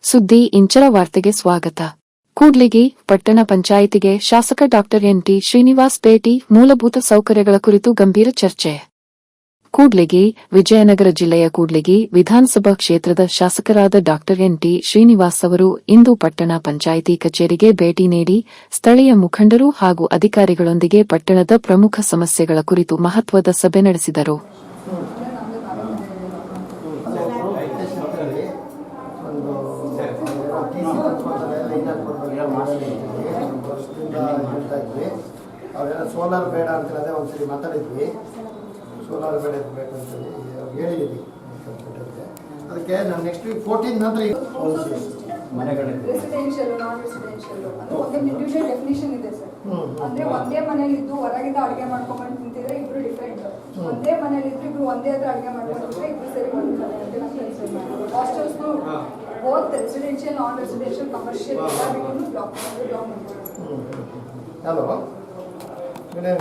ಸುದ್ದಿ ಇಂಚರ ವಾರ್ತೆಗೆ ಸ್ವಾಗತ. ಕೂಡ್ಲಿಗಿ ಪಟ್ಟಣ ಪಂಚಾಯಿತಿಗೆ ಶಾಸಕ ಡಾ ಎನ್.ಟಿ. ಶ್ರೀನಿವಾಸ್ ಭೇಟಿ, ಮೂಲಭೂತ ಸೌಕರ್ಯಗಳ ಕುರಿತು ಗಂಭೀರ ಚರ್ಚೆ. ಕೂಡ್ಲಿಗಿ, ವಿಜಯನಗರ ಜಿಲ್ಲೆಯ ಕೂಡ್ಲಿಗಿ ವಿಧಾನಸಭಾ ಕ್ಷೇತ್ರದ ಶಾಸಕರಾದ ಡಾ ಎನ್.ಟಿ. ಶ್ರೀನಿವಾಸ್ ಅವರು ಇಂದು ಪಟ್ಟಣ ಪಂಚಾಯಿತಿ ಕಚೇರಿಗೆ ಭೇಟಿ ನೀಡಿ ಸ್ಥಳೀಯ ಮುಖಂಡರು ಹಾಗೂ ಅಧಿಕಾರಿಗಳೊಂದಿಗೆ ಪಟ್ಟಣದ ಪ್ರಮುಖ ಸಮಸ್ಯೆಗಳ ಕುರಿತು ಮಹತ್ವದ ಸಭೆ ನಡೆಸಿದರು. ಅವರೆಲ್ಲ ಸೋಲಾರ್ ಬೇಡ ಅಂತೇಳಿದ್ರೆ ಒಂದ್ಸರಿ ಮಾತಾಡಿದ್ವಿ. ಸೋಲಾರ್ ಬೇಡ ಬೇಕಂತೇಳಿ ಹೇಳಿದ್ವಿ. ಅದಕ್ಕೆ ನಾನು ನೆಕ್ಸ್ಟ್ ವೀಕ್ 14 ನಂತರ ರೆಸಿಡೆನ್ಷಿಯಲ್ ನಾನ್ ರೆಸಿಡೆನ್ಷಿಯಲ್ ಒಂದು ಇಂಡಿವಿಜುವಲ್ ಡೆಫಿನಿಷನ್ ಇದೆ ಸರ್. ಅಂದ್ರೆ ಒಂದೇ ಮನೇಲಿ ಇದ್ದು ಹೊರಗಿಂದ ಅಡುಗೆ ಮಾಡ್ಕೊಂಡ್ಬಂದು ತಿಂತಿದ್ರೆ ಇಬ್ರು ಡಿಫ್ರೆಂಟ್. ಒಂದೇ ಮನೇಲಿ ಇದ್ರು ಇಬ್ರು ಒಂದೇ ಹತ್ರ ಅಡುಗೆ ಮಾಡ್ಕೊಂಡ್ರೆ ಇಬ್ರು ಸರಿ ಮಾಡ್ತಾರೆ ಅಂತ ನಾನು ಕೆಲಸ ಹಾಸ್ಟೆಲ್ಸ್ ಬೋತ್ ರೆಸಿಡೆನ್ಷಿಯಲ್ ನಾನ್ ರೆಸಿಡೆನ್ಷಿಯಲ್ ಕಮರ್ಷಿಯಲ್ ಎಲ್ಲರಿಗೂ ಬ್ಲಾಕ್ ಹಲೋ ಮನೆ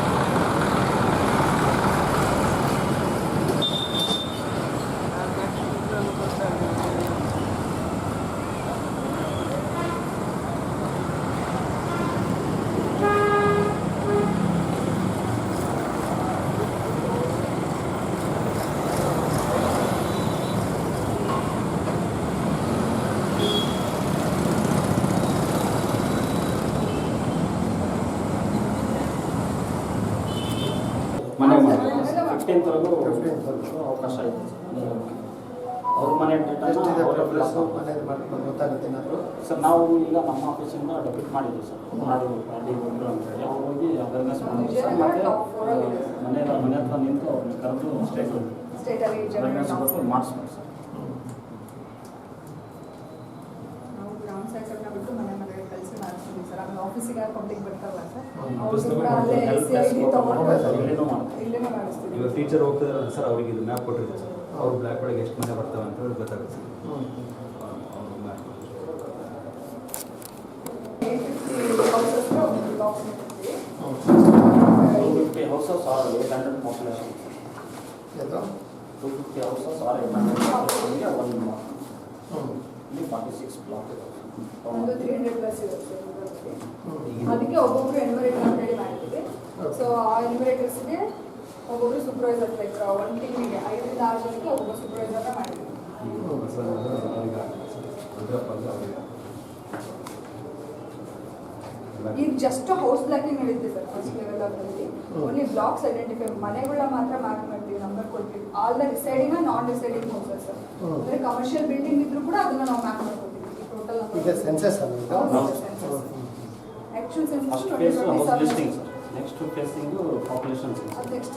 15th ಅವಕಾಶ ಇದೆ. ಅವ್ರ ಮನೆ ಗೊತ್ತಾಗುತ್ತೆ ಸರ್. ನಾವು ಈಗ ನಮ್ಮ ಆಫೀಸಿಂದ ಡೆಬಿಟ್ ಮಾಡಿದ್ದೀವಿ ಸರ್. ಮಾಡಿ ಅಂತೇಳಿ ಅವ್ರು ಹೋಗಿ ಅವೇರ್ನೆಸ್ ಮಾಡಿದ್ವಿ ಸರ್. ಮತ್ತು ಮನೆ ಹತ್ರ ನಿಂತು ಅವ್ರನ್ನ ಕರೆದು ಅವೇರ್ನೆಸ್ ಕೊಟ್ಟು ಮಾಡಿಸ್ಬೇಕು ಸರ್. ನಾವು ಗ್ರಾಮ ಸಹಾಯಕರನ್ನ ಬಿಟ್ಟು ಮನೆ ಮನೆಗೆ ಕಳಿಸಿ ಮಾಡಿಸ್ತೀವಿ ಸರ್. ಆಮೇಲೆ ಆಫೀಸಿಗೆ ಪಬ್ಲಿಕ್ ಬರ್ತಾರಲ್ಲ ಸರ್, ಅವ್ರು ಕೂಡ ಅಲ್ಲೇ ಇಲ್ಲೇನೂ ಮಾಡಿಸ್ತೀವಿ. ಇವಾಗ ಟೀಚರ್ ಹೋಗ್ತಿದಾರಲ್ಲ ಸರ್, ಅವ್ರಿಗೆ ಇದು ಮ್ಯಾಪ್ ಕೊಟ್ಟಿರ್ತೀವಿ ಸರ್. ಅವ್ರು ಬ್ಲ್ಯಾಕ್ ಬೋರ್ಡಿಗೆ ಎಷ್ಟು ಮನೆ ಬರ್ತವೆ ಅಂತ ಹೇಳಿ ಗೊತ್ತಾಗುತ್ತೆ sir. houses are 800 population. 250 houses are 800 population. One block. 46 blocks. ಒಂದು 300 ಪ್ಲಸ್ ಇದೆ ಸರ್. ಅದಕ್ಕೆ ಒಬ್ಬೊಬ್ರು ಎನ್ವರೇಟರ್ ಅಂತ ಹೇಳಿ ಮಾಡಿದ್ದೀವಿ. ಸೊ ಆ ಎನ್ವರೇಟರ್ಸ್ಗೆ ಒಬ್ಬೊಬ್ರು ಸೂಪರ್ವೈಸರ್ ಲೈಕ್ ಒಂದು ಟೀಮಿಗೆ 5 ರಿಂದ 6 ಜನಕ್ಕೆ ಒಬ್ಬೊಬ್ಬರು ಸೂಪರ್ವೈಸರ್ನ ಮಾಡಿದ್ದೀವಿ. ಈಗ ಜಸ್ಟ್ ಹೌಸ್ ಬ್ಲಾಕಿಂಗ್ ಹೇಳಿದ್ದೆ ಸರ್. ಫಸ್ಟ್ ಲೆವೆಲ್ ಅಲ್ಲಿ ಓನ್ಲಿ ಬ್ಲಾಕ್ಸ್ ಐಡೆಂಟಿಫೈ, ಮನೆಗಳ ಮಾತ್ರ ಮಾರ್ಕ್ ಮಾಡ್ತೀವಿ, ನಂಬರ್ ಕೊಡ್ತೀವಿ. All the residing non residing houses sir. ಅಂದ್ರೆ ಕಮರ್ಷಿಯಲ್ ಬಿಲ್ಡಿಂಗ್ ಇದ್ರೂ ಕೂಡ ಅದನ್ನ ನಾವು ಮ್ಯಾಪ್ ಮಾಡ್ಕೊತೀವಿ. ಟೋಟಲ್ ಈಗ ಸೆನ್ಸಸ್ ಅಲ್ಲ, actual census first phase house listing sir. Next phasing population census. Next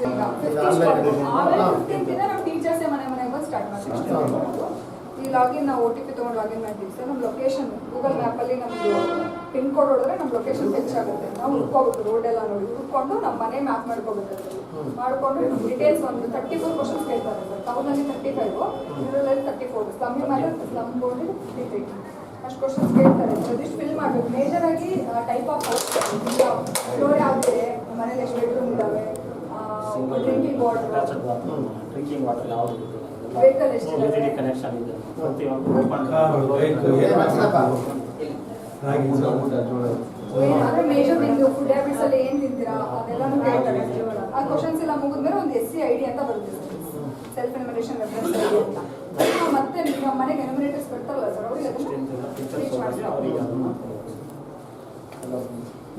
ಆಮೇಲೆ 15 ದಿನ ನಾವು ಟೀಚರ್ಸೇ ಮನೆ ಬಂದು ಸ್ಟಾರ್ಟ್ ಮಾಡ್ತೀವಿ. ಈ ಲಾಗಿನ್ ನಾವು OTP ತೊಗೊಂಡು ಲಾಗಿನ್ ಮಾಡ್ತೀವಿ ಸರ್. ನಮ್ಮ ಲೊಕೇಶನ್ ಗೂಗಲ್ ಮ್ಯಾಪಲ್ಲಿ ನಮ್ಮದು ಪಿನ್ ಕೋಡ್ ಹೊಡೆದ್ರೆ ನಮ್ಮ ಲೊಕೇಶನ್ ಫೆಚ್ ಆಗುತ್ತೆ. ನಾವು ಹುಡ್ಕೋಬೇಕು, ರೋಡ್ ಎಲ್ಲ ನೋಡಿ ಹುಡ್ಕೊಂಡು ನಮ್ಮ ಮನೆ ಮ್ಯಾಪ್ ಮಾಡ್ಕೋಬೇಕು. ಮಾಡಿಕೊಂಡು ಡೀಟೇಲ್ಸ್ ಒಂದು 34 ಕ್ವಶನ್ಸ್ ಕೇಳ್ತಾರೆ ಸರ್. ಟೌನಲ್ಲಿ 35, ರೂರಲಲ್ಲಿ 34, ಸ್ಲಮ್ಮಿ ಮೇಲೆ ಸ್ಲಮ್ ಬೋರ್ಡಿ 53. ಅಷ್ಟು ಕ್ವಶನ್ಸ್ ಕೇಳ್ತಾರೆ. ಅದಿಷ್ಟು ಫಿಲ್ ಮಾಡಬೇಕು. ಮೇಜರ್ ಆಗಿ ಟೈಪ್ ಆಫ್ ಹೌಸ್, ಫ್ಲೋರ್ ಯಾವ್ದಿದೆ, ಮನೇಲಿ ಎಷ್ಟು ಬೆಡ್ರೂಮ್ ಇದ್ದಾವೆ, ಡ್ರಿಂಕಿಂಗ್ ವಾಟರ್ ಯಾವುದು, ವೆಹಿಕಲ್ ಎಷ್ಟಿದೆ, ಕನೆಕ್ಷನ್ ಇದೆ, ಅಂದ್ರೆ ಮೇಜರ್ ನಿಮ್ದು ಫುಡ್ ಹ್ಯಾಬಿಟ್ಸ್ ಅಲ್ಲಿ ಏನ್ ತಿಂತೀರಾ ಅದೆಲ್ಲಾನು ಕೇಳ್ತಾರೆ. ಆ ಕ್ವಶನ್ಸ್ ಎಲ್ಲ ಮುಗಿದ್ಮೇಲೆ ಒಂದು SC ID ಅಂತ ಬರುತ್ತೆ sir, self enumeration reference ID ಅಂತ. ಮತ್ತೆ ನಿಮ್ಮ ಮನೆಗೆ ಎನ್ಯುಮರೇಟರ್ಸ್ ಬರ್ತಾರಲ್ಲ ಸರ್, ಅವ್ರಿಗೆ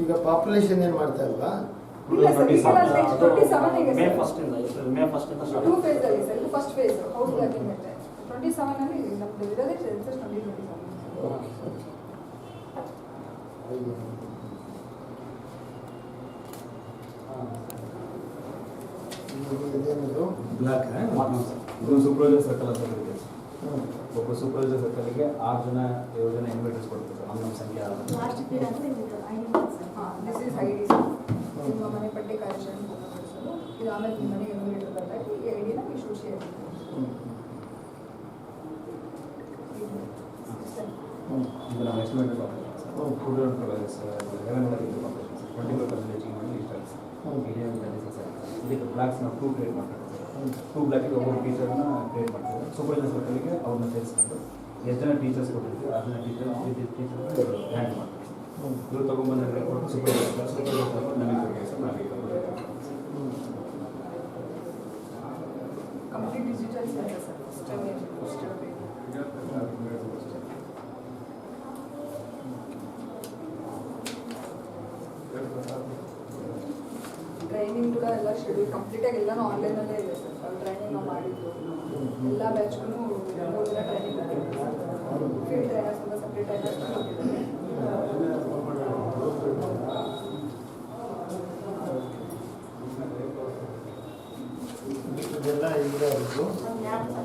ಈಗ ಪಾಪ್ಯುಲೇಷನ್ ಏನು ಮಾಡ್ತಾ ಇಲ್ವಾ? ಇಲ್ಲ ಸರ್, ಈಗ 27 ಇದೆ ಮೇ ಸರ್. 1st ಇಂದ 2 ಫೇಸ್ ಅಲ್ಲಿ ಸರ್. ಇದು ಫಸ್ಟ್ ಫೇಸ್ ಹೌಸ್ ಬ್ಲಾಕಿಂಗ್ ಇದೆ. 27 ಅಲ್ಲಿ ನಮ್ದು ಇರೋದೇ ಸೆನ್ಸಸ್ 2027. ಬ್ಲಾಕ್ ಇದು ಸೂಪರ್ವೈಸರ್ ಸರ್ಕಲ್ ಅಂತ ಇದೆ. ಒಬ್ಬ ಸೂಪರ್ವೈಸರ್ ಸರ್ಕಲ್ಗೆ 6 ಜನ 7 ಜನ ಇನ್ವೈಟರ್ಸ್ ಕೊಡ್ತಾರೆ. ನಮ್ಮ ಸಂಖ್ಯೆ ದಿಸ್ ಇಸ್ ಐಡಿ ಸರ್. ನಿಮ್ಮ ಮನೆ ಪಟ್ಟಿ ಕಾರ್ಯಾಚರಣೆ ಇದು. ಆಮೇಲೆ ನಿಮ್ಮ ಮನೆಗೆ ಇನ್ವೈಟರ್ ಬರ್ತಾರೆ. ಈ ಐಡಿನ ನೀವು ಶೇರ್ ಮಾಡಿ. ಇದು ನಾವು estimated population sir. Food and providers 11% ಮಾಡಿ ಇಷ್ಟ ಆಗುತ್ತೆ ಸರ್. ಇದಕ್ಕೆ ಬ್ಲಾಕ್ಸ್ ನಾವು 2 ಕ್ರಿಯೇಟ್ ಮಾಡ್ತಾರೆ ಸರ್. 2 ಬ್ಲಾಕಿಗೆ ಒಬ್ಬರು ಟೀಚರ್ನ ಕ್ರಿಯೇಟ್ ಮಾಡ್ತಾರೆ. ಸೂಪರ್ವೈಸರ್ ಸರ್ಕಲ್ಗೆ ಅವ್ರನ್ನ ಸೇರಿಸ್ಕೊಂಡು ಎಷ್ಟು ಜನ ಟೀಚರ್ಸ್ ಕೊಟ್ಟಿರ್ತೀವಿ ಅದನ್ನ ಟೀಚರ್ ಹ್ಯಾಂಡ್ ಮಾಡ್ತಾರೆ ಇವ್ರು ತೊಗೊಂಬಂದ ರಿಪೋರ್ಟ್ ಸೂಪರ್ವೈಸರ್ ನಮಗೆ ಕೊಡ್ತೀವಿ ಸರ್ ನಾವೀಗ ಕಂಪ್ಲೀಟ್ ಡಿಜಿಟಲ್ ಸರ್ ಟ್ರೈನಿಂಗ್ ಕೂಡ ಎಲ್ಲ ಶೆಡ್ಯೂಲ್ ಕಂಪ್ಲೀಟಾಗಿ ಎಲ್ಲನೂ ಆನ್ಲೈನಲ್ಲೇ ಇದೆ ಸರ್ ಟ್ರೈನಿಂಗ್ ನಾವು ಮಾಡಿದ್ದು ಎಲ್ಲ ಬ್ಯಾಚ್ಗೂ 3 ದಿನ ಟ್ರೈನಿಂಗ್ ಫೀಲ್ಡ್ ಟ್ರೈನರ್ಸ್ ಅಂತ ಸಪ್ರೇಟ್ ಟ್ರೈನರ್ಸ್ ಕೊಟ್ಟಿದ್ದಾರೆ. ಇದೆಲ್ಲ ಇದೆ ಅವ್ರದ್ದು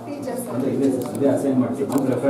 ಟೀಚರ್ಸ್ ಅಂದರೆ ಇದೇ ಅಸೈನ್ ಮಾಡ್ತೀವಿ